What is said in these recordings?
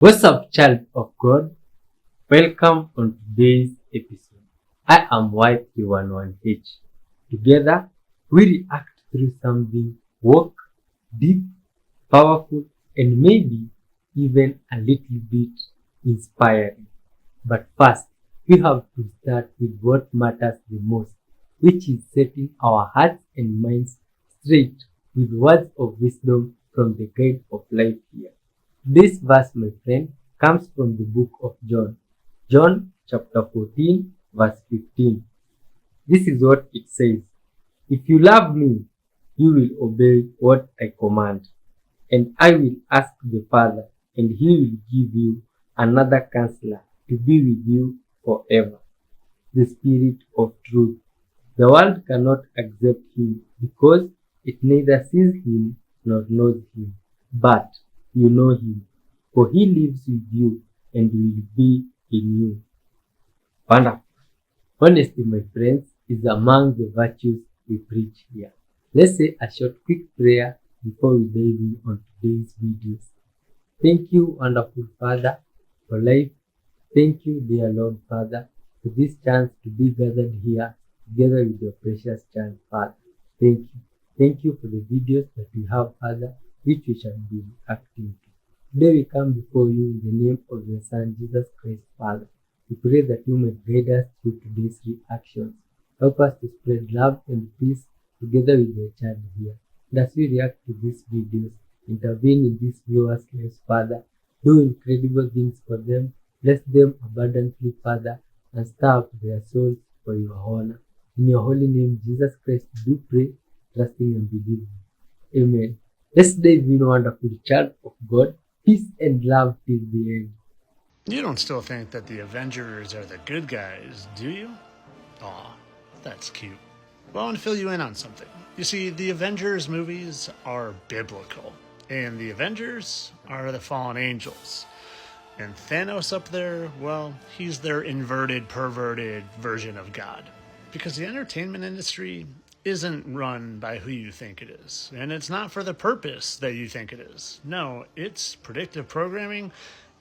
What's up, child of God? Welcome on today's episode. I am YK11H. Together, we react through something woke, deep, powerful, and maybe even a little bit inspiring. But first, we have to start with what matters the most, which is setting our hearts and minds straight with words of wisdom from the guide of life here. This verse, my friend, comes from the book of John. John chapter 14, verse 15. This is what it says. If you love me, you will obey what I command. And I will ask the Father, and he will give you another counselor to be with you forever, the Spirit of truth. The world cannot accept him because it neither sees him nor knows him. But you know him, for he lives with you and will be in you. Wonderful. Honesty, my friends, is among the virtues we preach here. Let's say a short, quick prayer before we dive in on today's videos. Thank you, wonderful Father, for life. Thank you, dear Lord Father, for this chance to be gathered here together with your precious child, Father. Thank you. Thank you for the videos that we have, Father, which we shall be reacting to. Today we come before you in the name of your Son, Jesus Christ, Father. We pray that you may guide us through today's reactions. Help us to spread love and peace together with your child here. And as we react to these videos, intervene in these viewers' lives, Father. Do incredible things for them. Bless them abundantly, Father, and stir up their souls for your honor. In your holy name, Jesus Christ, we do pray, trusting and believing. Amen. Let's dive in, wonderful child of God. Peace and love till the end. You don't still think that the Avengers are the good guys, do you? Aw, that's cute. Well, I want to fill you in on something. You see, the Avengers movies are biblical, and the Avengers are the fallen angels. And Thanos up there, well, he's their inverted, perverted version of God. Because the entertainment industry isn't run by who you think it is. And it's not for the purpose that you think it is. No, it's predictive programming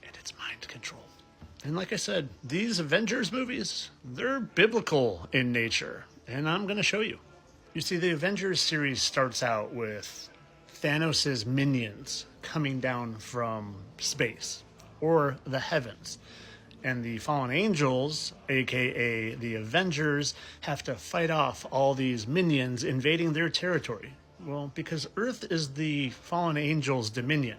and it's mind control. And like I said, these Avengers movies, they're biblical in nature. And I'm going to show you. You see, the Avengers series starts out with Thanos' minions coming down from space or the heavens. And the fallen angels, aka the Avengers, have to fight off all these minions invading their territory. Well, because Earth is the fallen angels' dominion.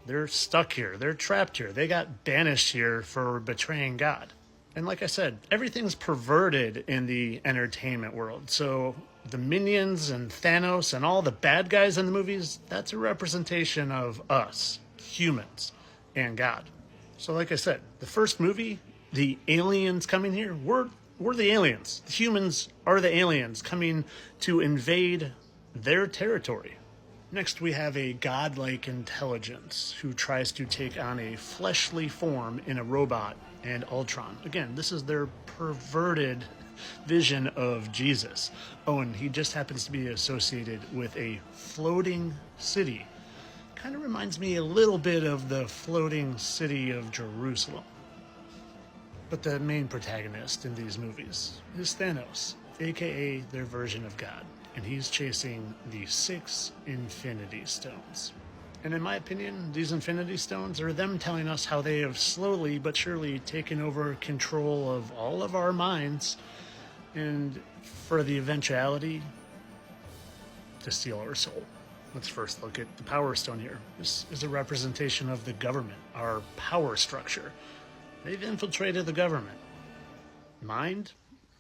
They're stuck here, they're trapped here, they got banished here for betraying God. And like I said, everything's perverted in the entertainment world. So the minions and Thanos and all the bad guys in the movies, that's a representation of us, humans, and God. So like I said, the first movie, the aliens coming here, we're the aliens. The humans are the aliens coming to invade their territory. Next, we have a godlike intelligence who tries to take on a fleshly form in a robot and Ultron. Again, this is their perverted vision of Jesus. Oh, and he just happens to be associated with a floating city. Kind of reminds me a little bit of the floating city of Jerusalem. But the main protagonist in these movies is Thanos, aka their version of God, and he's chasing the 6 Infinity Stones. And in my opinion, these Infinity Stones are them telling us how they have slowly but surely taken over control of all of our minds, and for the eventuality, to steal our soul. Let's first look at the Power Stone here. This is a representation of the government, our power structure. They've infiltrated the government. Mind?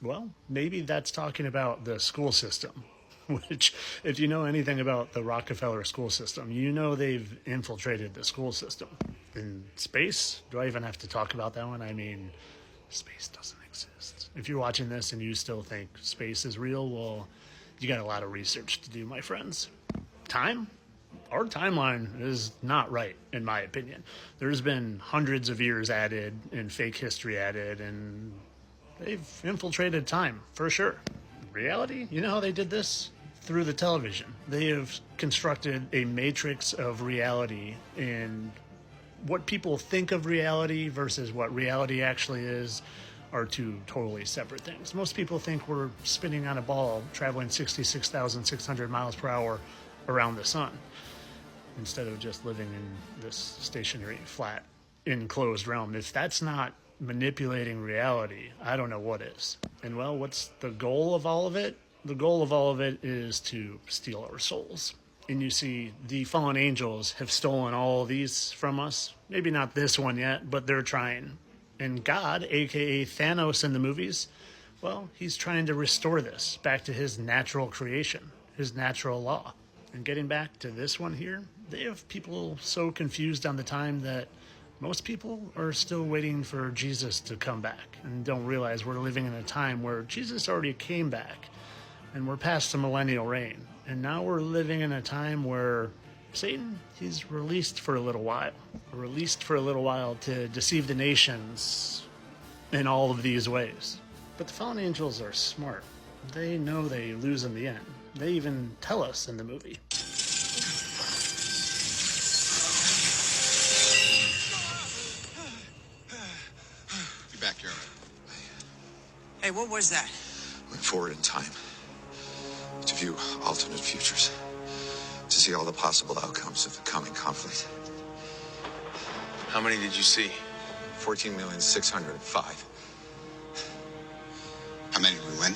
Well, maybe that's talking about the school system, which, if you know anything about the Rockefeller school system, you know they've infiltrated the school system. In space, do I even have to talk about that one? I mean, space doesn't exist. If you're watching this and you still think space is real, well, you got a lot of research to do, my friends. Time? Our timeline is not right, in my opinion. There's been hundreds of years added and fake history added, and they've infiltrated time, for sure. Reality? You know how they did this? Through the television. They have constructed a matrix of reality and what people think of reality versus what reality actually is are two totally separate things. Most people think we're spinning on a ball traveling 66,600 miles per hour around the sun instead of just living in this stationary, flat, enclosed realm. If that's not manipulating reality, I don't know what is. And well, what's the goal of all of it? The goal of all of it is to steal our souls. And you see, the fallen angels have stolen all of these from us. Maybe not this one yet, but they're trying. And God, aka Thanos in the movies, well, he's trying to restore this back to his natural creation, his natural law. And getting back to this one here, they have people so confused on the time that most people are still waiting for Jesus to come back and don't realize we're living in a time where Jesus already came back and we're past the millennial reign. And now we're living in a time where Satan, he's released for a little while to deceive the nations in all of these ways. But the fallen angels are smart. They know they lose in the end. They even tell us in the movie. Be back here. Hey, what was that? Went forward in time to view alternate futures, to see all the possible outcomes of the coming conflict. How many did you see? 14,605,000. How many did we win?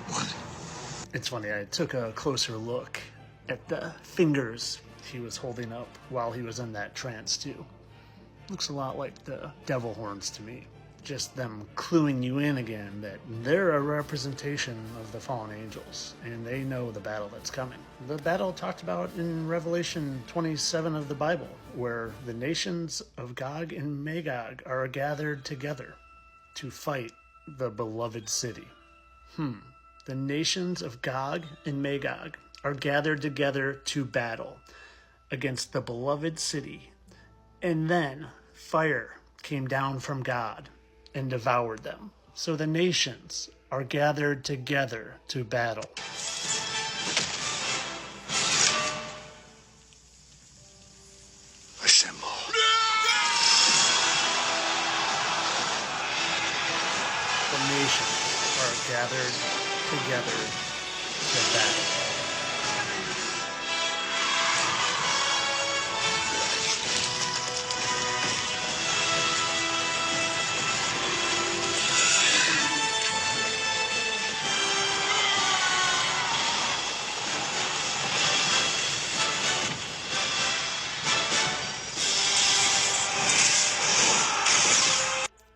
One. It's funny, I took a closer look at the fingers he was holding up while he was in that trance too. Looks a lot like the devil horns to me. Just them cluing you in again that they're a representation of the fallen angels and they know the battle that's coming. The battle talked about in Revelation 27 of the Bible, where the nations of Gog and Magog are gathered together to fight the beloved city. The nations of Gog and Magog are gathered together to battle against the beloved city. And then fire came down from God and devoured them. So the nations are gathered together to battle. Assemble. The nations are gathered together to battle.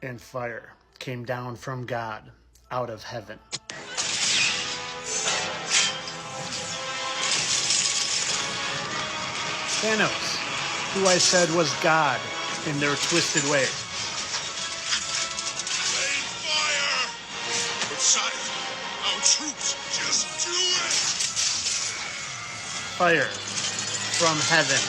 And fire came down from God out of heaven. Thanos, who I said was God in their twisted way. Rain fire! Messiah, our troops, just do it! Fire from heaven.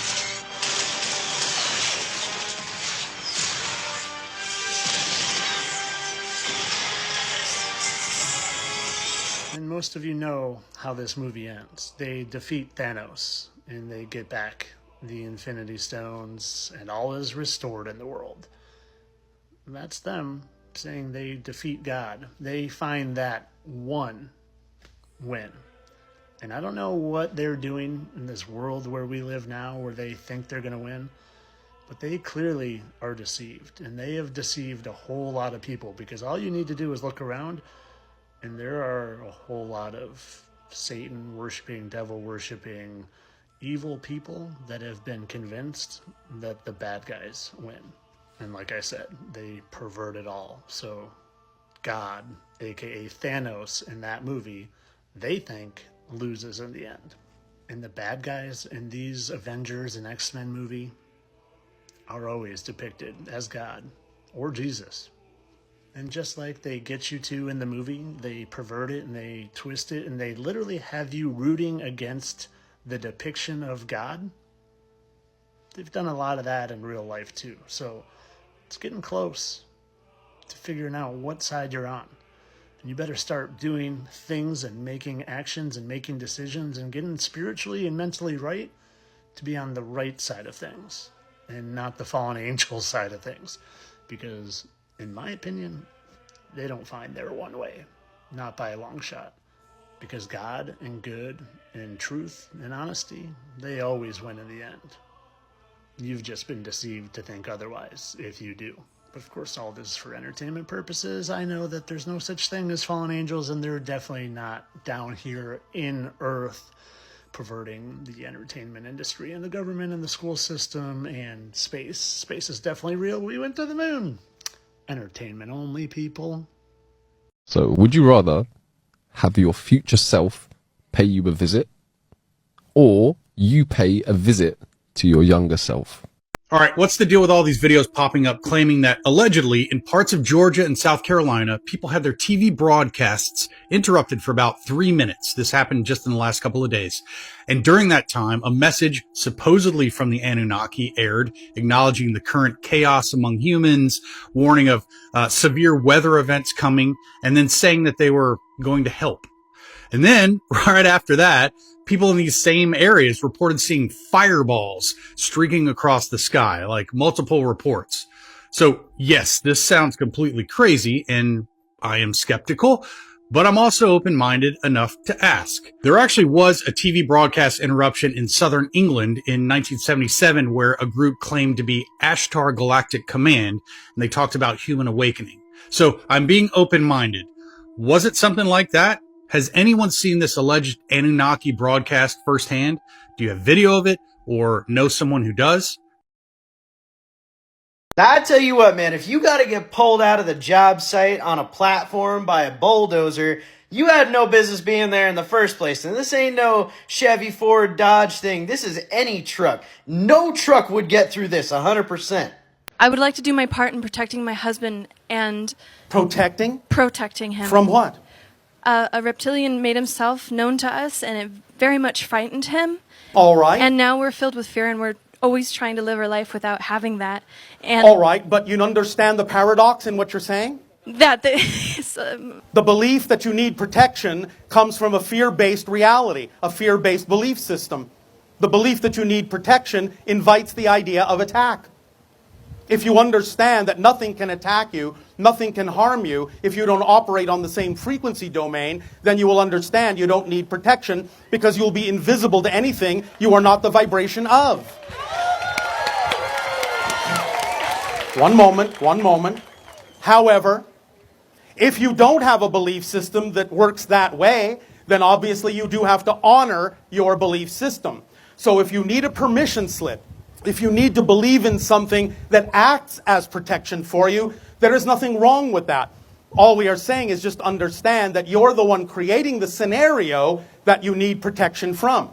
And most of you know how this movie ends. They defeat Thanos, and they get back the Infinity Stones, and all is restored in the world. And that's them saying they defeat God. They find that one win. And I don't know what they're doing in this world where we live now, where they think they're going to win, but they clearly are deceived. And they have deceived a whole lot of people, because all you need to do is look around, and there are a whole lot of Satan worshiping, devil worshiping, evil people that have been convinced that the bad guys win. And like I said, they pervert it all. So God, aka Thanos in that movie, they think loses in the end. And the bad guys in these Avengers and X-Men movie are always depicted as God or Jesus. And just like they get you to in the movie, they pervert it and they twist it and they literally have you rooting against the depiction of God. They've done a lot of that in real life too. So it's getting close to figuring out what side you're on. You better start doing things and making actions and making decisions and getting spiritually and mentally right to be on the right side of things and not the fallen angel side of things. Because, in my opinion, they don't find their one way. Not by a long shot. Because God and good and truth and honesty, they always win in the end. You've just been deceived to think otherwise, if you do. But of course, all this is for entertainment purposes. I know that there's no such thing as fallen angels, and they're definitely not down here in Earth perverting the entertainment industry and the government and the school system and space. Space is definitely real. We went to the moon. Entertainment only, people. So, would you rather have your future self pay you a visit, or you pay a visit to your younger self? All right, what's the deal with all these videos popping up claiming that allegedly in parts of Georgia and South Carolina, people had their TV broadcasts interrupted for about 3 minutes? This happened just in the last couple of days. And during that time, a message supposedly from the Anunnaki aired, acknowledging the current chaos among humans, warning of severe weather events coming, and then saying that they were going to help. And then, right after that, people in these same areas reported seeing fireballs streaking across the sky, like multiple reports. So, yes, this sounds completely crazy, and I am skeptical, but I'm also open-minded enough to ask. There actually was a TV broadcast interruption in southern England in 1977 where a group claimed to be Ashtar Galactic Command, and they talked about human awakening. So, I'm being open-minded. Was it something like that? Has anyone seen this alleged Anunnaki broadcast firsthand? Do you have video of it or know someone who does? I tell you what, man, if you got to get pulled out of the job site on a platform by a bulldozer, you had no business being there in the first place. And this ain't no Chevy, Ford, Dodge thing. This is any truck. No truck would get through this 100%. I would like to do my part in protecting my husband and Protecting? protecting him. From what? A reptilian made himself known to us, and it very much frightened him. All right. And now we're filled with fear, and we're always trying to live our life without having that. And All right, but you understand the paradox in what you're saying? that The belief that you need protection comes from a fear-based reality, a fear-based belief system. The belief that you need protection invites the idea of attack. If you understand that nothing can attack you, nothing can harm you, if you don't operate on the same frequency domain, then you will understand you don't need protection because you'll be invisible to anything you are not the vibration of. One moment. However, if you don't have a belief system that works that way, then obviously you do have to honor your belief system. So if you need a permission slip, if you need to believe in something that acts as protection for you, there is nothing wrong with that. All we are saying is just understand that you're the one creating the scenario that you need protection from.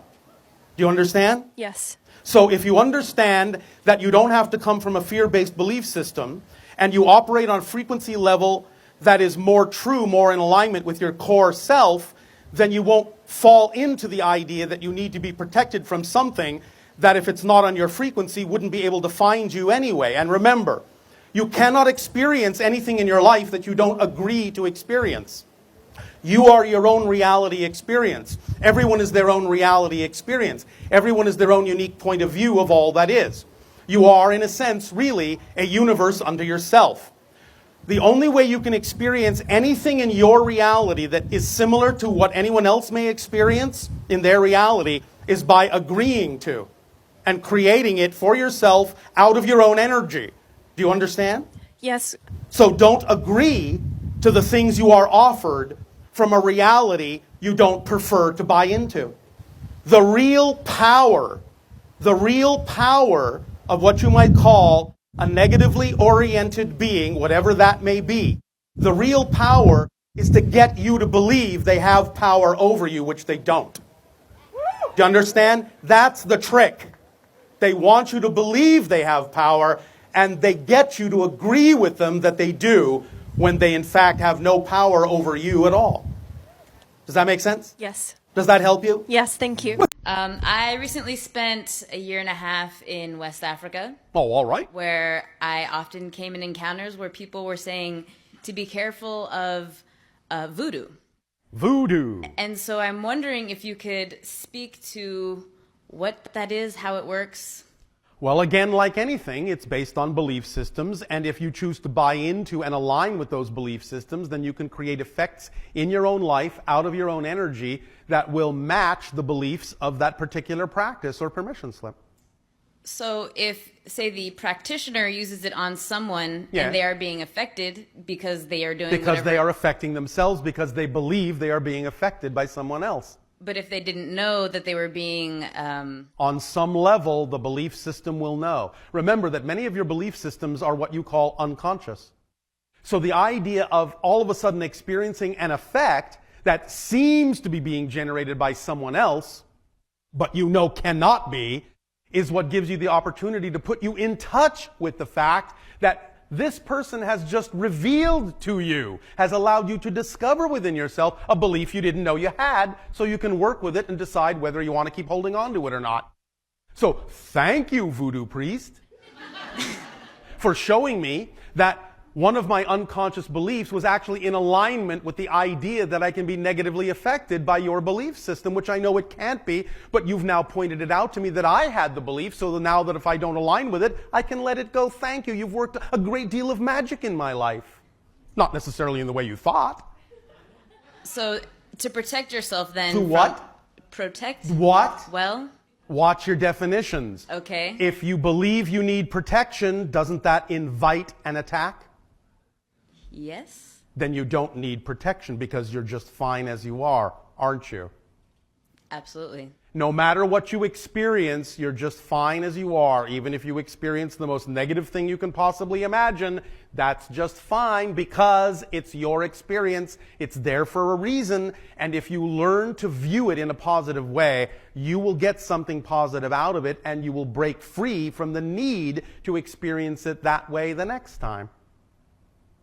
Do you understand? yes. So if you understand that you don't have to come from a fear-based belief system, and you operate on a frequency level that is more true, more in alignment with your core self, then you won't fall into the idea that you need to be protected from something that, if it's not on your frequency, wouldn't be able to find you anyway. And remember, you cannot experience anything in your life that you don't agree to experience. You are your own reality experience. Everyone is their own reality experience. Everyone is their own unique point of view of all that is. You are, in a sense, really a universe unto yourself. The only way you can experience anything in your reality that is similar to what anyone else may experience in their reality is by agreeing to and creating it for yourself out of your own energy. Do you understand? Yes. So don't agree to the things you are offered from a reality you don't prefer to buy into. The real power of what you might call a negatively oriented being, whatever that may be, the real power is to get you to believe they have power over you, which they don't. Do you understand? That's the trick. They want you to believe they have power, and they get you to agree with them that they do, when they in fact have no power over you at all. Does that make sense? Yes. Does that help you? Yes, thank you. I recently spent a year and a half in West Africa. Oh, all right. Where I often came in encounters where people were saying to be careful of voodoo. Voodoo. And so I'm wondering if you could speak to what that is, how it works. Well, again, like anything, it's based on belief systems, and if you choose to buy into and align with those belief systems, then you can create effects in your own life, out of your own energy, that will match the beliefs of that particular practice or permission slip. So if, say, the practitioner uses it on someone Yeah. and they are being affected because they are doing Because they whatever- are affecting themselves, because they believe they are being affected by someone else. But if they didn't know that they were being... On some level, the belief system will know. Remember that many of your belief systems are what you call unconscious. So the idea of all of a sudden experiencing an effect that seems to be being generated by someone else, but you know cannot be, is what gives you the opportunity to put you in touch with the fact that this person has just revealed to you, has allowed you to discover within yourself a belief you didn't know you had, so you can work with it and decide whether you want to keep holding on to it or not. So thank you, voodoo priest, for showing me that one of my unconscious beliefs was actually in alignment with the idea that I can be negatively affected by your belief system, which I know it can't be, but you've now pointed it out to me that I had the belief, so now that if I don't align with it, I can let it go. Thank you. You've worked a great deal of magic in my life. Not necessarily in the way you thought. So to protect yourself then... To what? Protect? What? Well... Watch your definitions. Okay. If you believe you need protection, doesn't that invite an attack? Yes. Then you don't need protection because you're just fine as you are, aren't you? Absolutely. No matter what you experience, you're just fine as you are. Even if you experience the most negative thing you can possibly imagine, that's just fine because it's your experience. It's there for a reason. And if you learn to view it in a positive way, you will get something positive out of it and you will break free from the need to experience it that way the next time.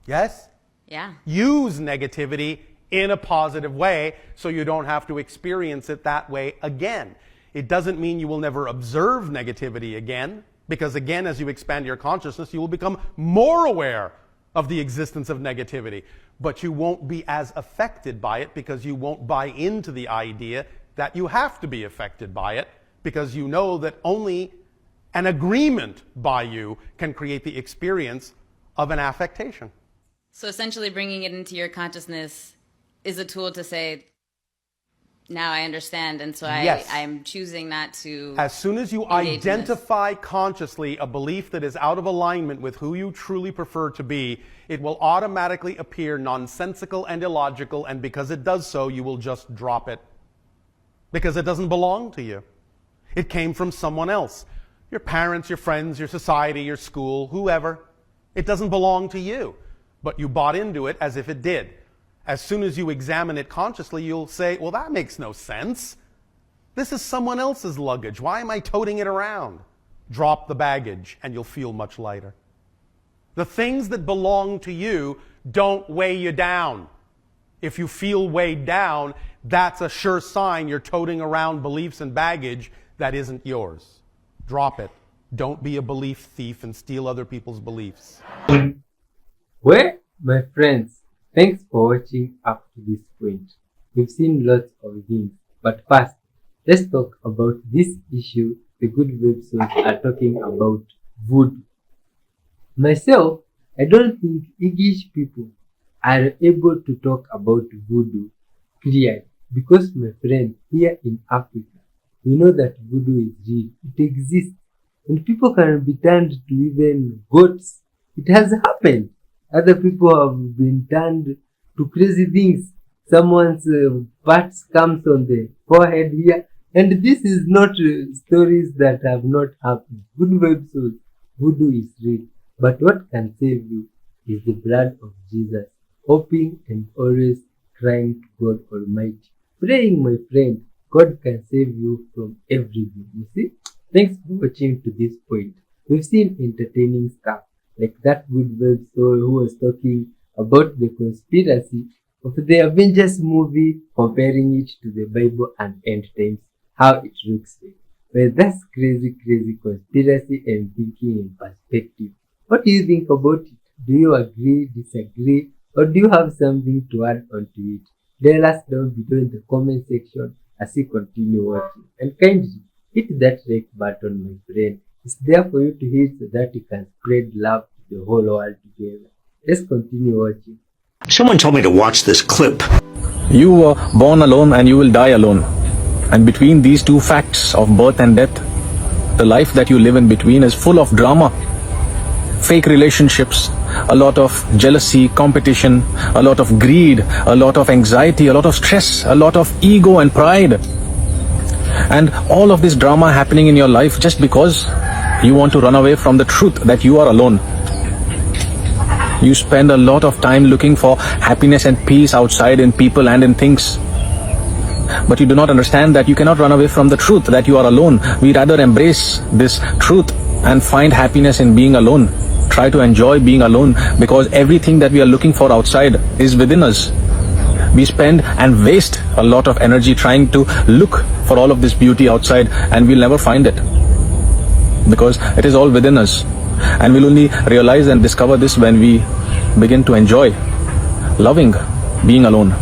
Yes? Yeah. Use negativity in a positive way so you don't have to experience it that way again. It doesn't mean you will never observe negativity again, because again, as you expand your consciousness, you will become more aware of the existence of negativity. But you won't be as affected by it because you won't buy into the idea that you have to be affected by it, because you know that only an agreement by you can create the experience of an affectation. So essentially bringing it into your consciousness is a tool to say, now I understand, and so Yes. I'm choosing not to... As soon as you engage in this. identify consciously a belief that is out of alignment with who you truly prefer to be, it will automatically appear nonsensical and illogical, and because it does so, you will just drop it. Because it doesn't belong to you. It came from someone else. Your parents, your friends, your society, your school, whoever. It doesn't belong to you. But you bought into it as if it did. As soon as you examine it consciously, you'll say, well, that makes no sense. This is someone else's luggage. Why am I toting it around? Drop the baggage and you'll feel much lighter. The things that belong to you don't weigh you down. If you feel weighed down, that's a sure sign you're toting around beliefs and baggage that isn't yours. Drop it. Don't be a belief thief and steal other people's beliefs. Well, my friends, thanks for watching up to this point. We've seen lots of things, but first, let's talk about this issue the good websites are talking about, voodoo. Myself, I don't think English people are able to talk about voodoo clearly because, my friend, here in Africa, we know that voodoo is real. It exists, and people can be turned to even goats. It has happened. Other people have been turned to crazy things. Someone's parts comes on the forehead here. And this is not stories that have not happened. Good websites, voodoo is real. But what can save you is the blood of Jesus. Hoping and always crying to God Almighty. Praying, my friend, God can save you from everything. You see? Thanks for watching to this point. We've seen entertaining stuff. Like that good website who was talking about the conspiracy of the Avengers movie, comparing it to the Bible and end times, how it looks like. Well, that's crazy conspiracy and thinking in perspective. What do you think about it? Do you agree, disagree? Or do you have something to add onto it? Tell us down below in the comment section as you continue watching. And kindly hit that like button, my friend. It's there for you to hit so that you can spread love to the whole world together. Let's continue watching. Someone told me to watch this clip. You were born alone and you will die alone. And between these two facts of birth and death, the life that you live in between is full of drama, fake relationships, a lot of jealousy, competition, a lot of greed, a lot of anxiety, a lot of stress, a lot of ego and pride. And all of this drama happening in your life just because you want to run away from the truth that you are alone. You spend a lot of time looking for happiness and peace outside in people and in things. But you do not understand that you cannot run away from the truth that you are alone. We rather embrace this truth and find happiness in being alone. Try to enjoy being alone because everything that we are looking for outside is within us. We spend and waste a lot of energy trying to look for all of this beauty outside, and we'll never find it because it is all within us. And we'll only realize and discover this when we begin to enjoy loving being alone.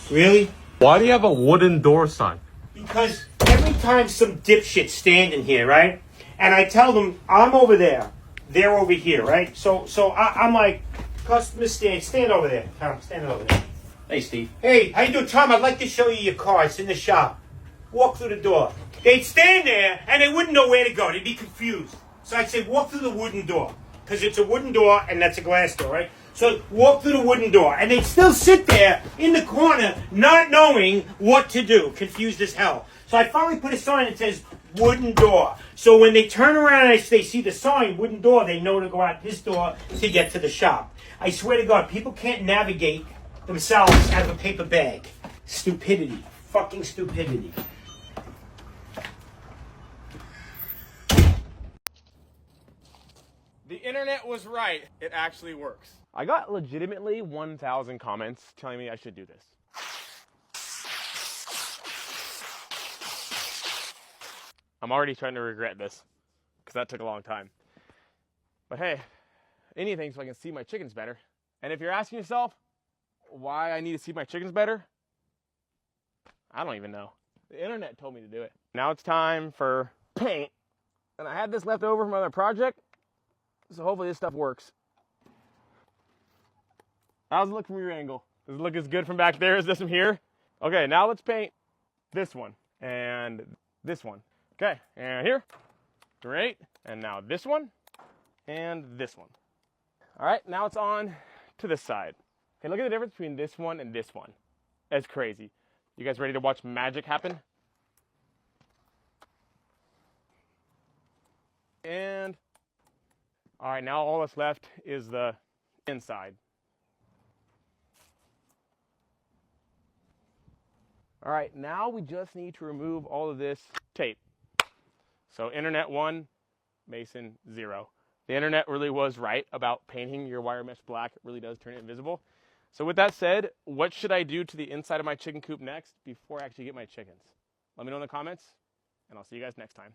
Really? Why do you have a wooden door sign? Because every time some dipshit's standing here, right? And I tell them, I'm over there, they're over here, right? So I'm like, customer stand over there. Tom, stand over there. Hey, Steve. Hey, how you doing, Tom? I'd like to show you your car. It's in the shop. Walk through the door. They'd stand there, and they wouldn't know where to go. They'd be confused. So I'd say, walk through the wooden door. Because it's a wooden door, and that's a glass door, right? So walk through the wooden door. And they'd still sit there in the corner, not knowing what to do, confused as hell. So I finally put a sign that says, wooden door. So when they turn around and they see the sign, wooden door, they know to go out this door to get to the shop. I swear to God, people can't navigate themselves out of a paper bag. Stupidity. Fucking stupidity. The internet was right. It actually works. I got legitimately 1,000 comments telling me I should do this. I'm already starting to regret this because that took a long time. But hey, anything so I can see my chickens better. And if you're asking yourself why I need to see my chickens better, I don't even know. The internet told me to do it. Now it's time for paint. And I had this left over from another project, so hopefully this stuff works. How's it look from your angle? Does it look as good from back there as this from here? Okay, now let's paint this one and this one. Okay, and here. Great. And now this one and this one. All right, now it's on to this side. Okay, look at the difference between this one and this one. That's crazy. You guys ready to watch magic happen? And all right, now all that's left is the inside. All right, now we just need to remove all of this tape. So internet 1, Mason 0. The internet really was right about painting your wire mesh black. It really does turn it invisible. So with that said, what should I do to the inside of my chicken coop next before I actually get my chickens? Let me know in the comments, and I'll see you guys next time.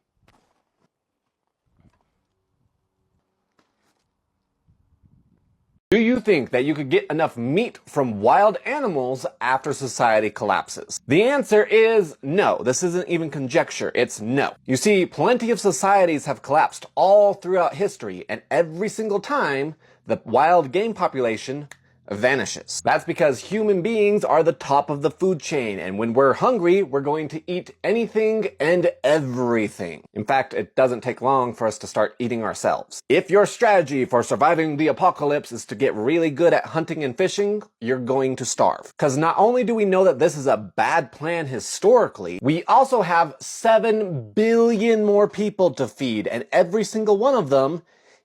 Do you think that you could get enough meat from wild animals after society collapses? The answer is no. This isn't even conjecture, it's no. You see, plenty of societies have collapsed all throughout history, and every single time, the wild game population vanishes. That's because human beings are the top of the food chain, and when we're hungry, we're going to eat anything and everything. In fact, it doesn't take long for us to start eating ourselves. If your strategy for surviving the apocalypse is to get really good at hunting and fishing, you're going to starve. Because not only do we know that this is a bad plan historically, we also have 7 billion more people to feed, and every single one of them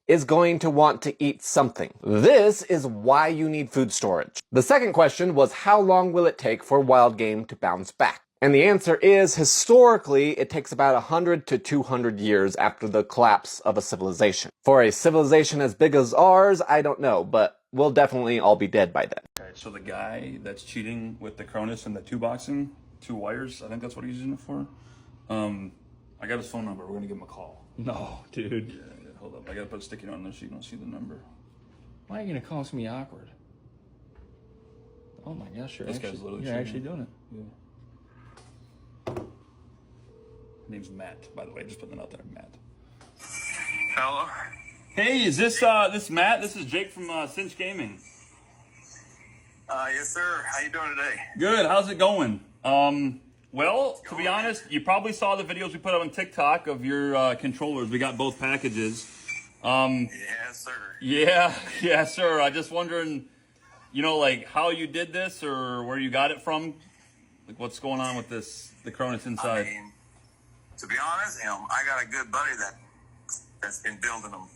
is going to want to eat something. This is why you need food storage. The second question was, how long will it take for wild game to bounce back? And the answer is, historically, it takes about 100 to 200 years after the collapse of a civilization. For a civilization as big as ours, I don't know, but we'll definitely all be dead by then. Alright, so the guy that's cheating with the Cronus and the 2-boxing, 2 wires, I think that's what he's using it for. I got his phone number, we're gonna give him a call. No, dude. Yeah, hold up, I gotta put a sticky note on there so you don't see the number. Why are you gonna call me awkward? Oh my gosh, This guy's literally you're shooting. actually doing it. Yeah. Name's Matt, by the way. Just putting that out there, Matt. Hello? Hey, is this Matt? This is Jake from Cinch Gaming. Yes, sir. How you doing today? Good. How's it going? Well, to be honest, you probably saw the videos we put up on TikTok of your controllers. We got both packages. Yes, sir. Yeah, sir. I just wondering, you know, like how you did this or where you got it from. Like what's going on with this, the Cronus inside. I mean, to be honest, I got a good buddy that's been building them.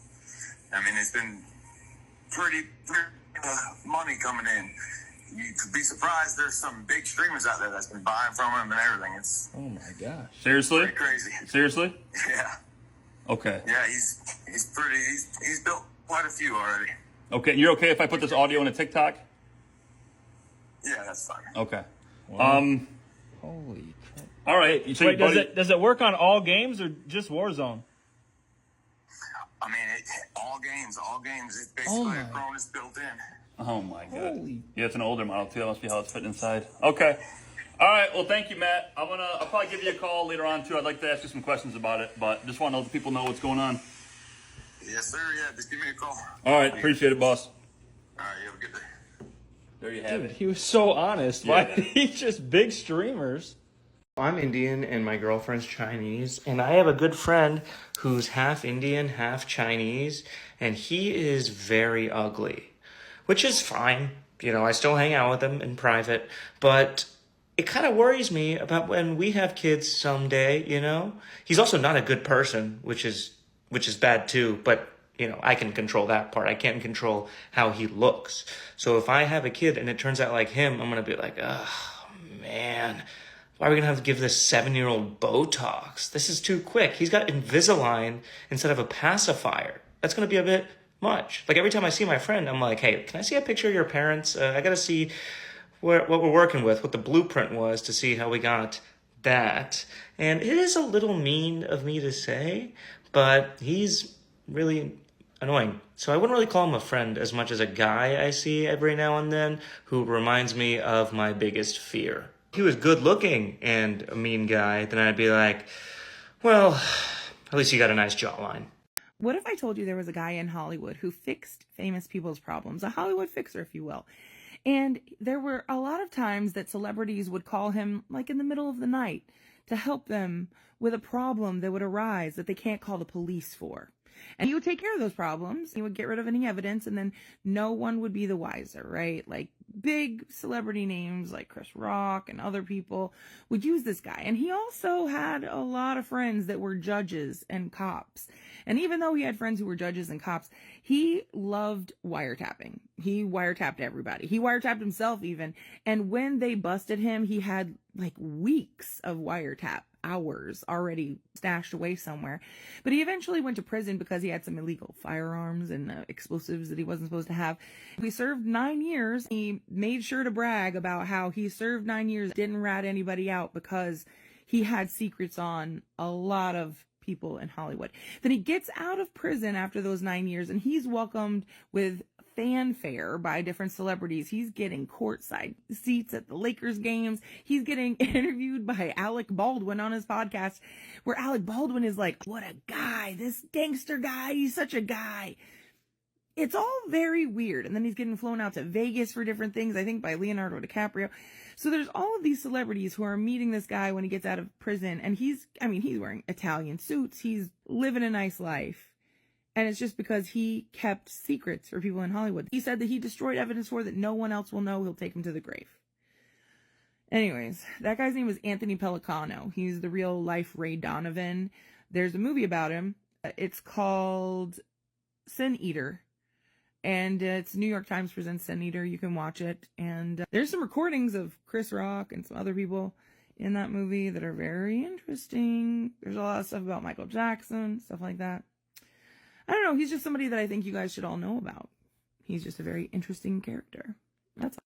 I mean, it's been pretty money coming in. You could be surprised. There's some big streamers out there that's been buying from him and everything. It's Oh my gosh. Seriously? pretty crazy. Seriously? Yeah, Okay. yeah. He's built quite a few already. Okay. You're okay if I put this audio into TikTok? Yeah, that's fine. Okay. Holy crap. All right. So Wait, buddy, does it work on all games or just Warzone? I mean, all games. It's basically a Cronus built in. Oh my god. Yeah, it's an older model too. That must be how it's fitting inside. Okay. All right. Well, thank you, Matt. I'll probably give you a call later on too. I'd like to ask you some questions about it, but just want to let people know what's going on. Yes, sir. Yeah, just give me a call. All right. Appreciate it, boss. All right, you have a good day. There you have Dude, it. he was so honest. Yeah. Why? He's just big streamers. I'm Indian and my girlfriend's Chinese, and I have a good friend who's half Indian, half Chinese, and he is very ugly, which is fine. You know, I still hang out with him in private, but it kind of worries me about when we have kids someday, you know? He's also not a good person, which is bad too, but you know, I can control that part. I can't control how he looks. So if I have a kid and it turns out like him, I'm going to be like, oh man, why are we going to have to give this 7-year-old Botox? This is too quick. He's got Invisalign instead of a pacifier. That's going to be a bit much. Like every time I see my friend, I'm like, hey, can I see a picture of your parents? I got to see what we're working with, what the blueprint was to see how we got that. And it is a little mean of me to say, but he's really annoying. So I wouldn't really call him a friend as much as a guy I see every now and then who reminds me of my biggest fear. If he was good looking and a mean guy, then I'd be like, well, at least you got a nice jawline. What if I told you there was a guy in Hollywood who fixed famous people's problems, a Hollywood fixer, if you will? And there were a lot of times that celebrities would call him like in the middle of the night to help them with a problem that would arise that they can't call the police for. And he would take care of those problems. He would get rid of any evidence, and then no one would be the wiser, right? Like big celebrity names like Chris Rock and other people would use this guy. And he also had a lot of friends that were judges and cops. And even though he had friends who were judges and cops, he loved wiretapping. He wiretapped everybody. He wiretapped himself even. And when they busted him, he had like weeks of wiretap hours already stashed away somewhere. But he eventually went to prison because he had some illegal firearms and explosives that he wasn't supposed to have. He served 9 years. He made sure to brag about how he served 9 years, didn't rat anybody out because he had secrets on a lot of people in Hollywood. Then he gets out of prison after those 9 years, and he's welcomed with fanfare by different celebrities. He's getting courtside seats at the Lakers games. He's getting interviewed by Alec Baldwin on his podcast, where Alec Baldwin is like, what a guy, this gangster guy, he's such a guy. It's all very weird. And then he's getting flown out to Vegas for different things, I think by Leonardo DiCaprio. So there's all of these celebrities who are meeting this guy when he gets out of prison, and he's wearing Italian suits. He's living a nice life. And it's just because he kept secrets for people in Hollywood. He said that he destroyed evidence for that no one else will know. He'll take him to the grave. Anyways, that guy's name was Anthony Pellicano. He's the real life Ray Donovan. There's a movie about him. It's called Sin Eater. And it's New York Times presents Sin Eater. You can watch it. And there's some recordings of Chris Rock and some other people in that movie that are very interesting. There's a lot of stuff about Michael Jackson, stuff like that. I don't know. He's just somebody that I think you guys should all know about. He's just a very interesting character. That's all.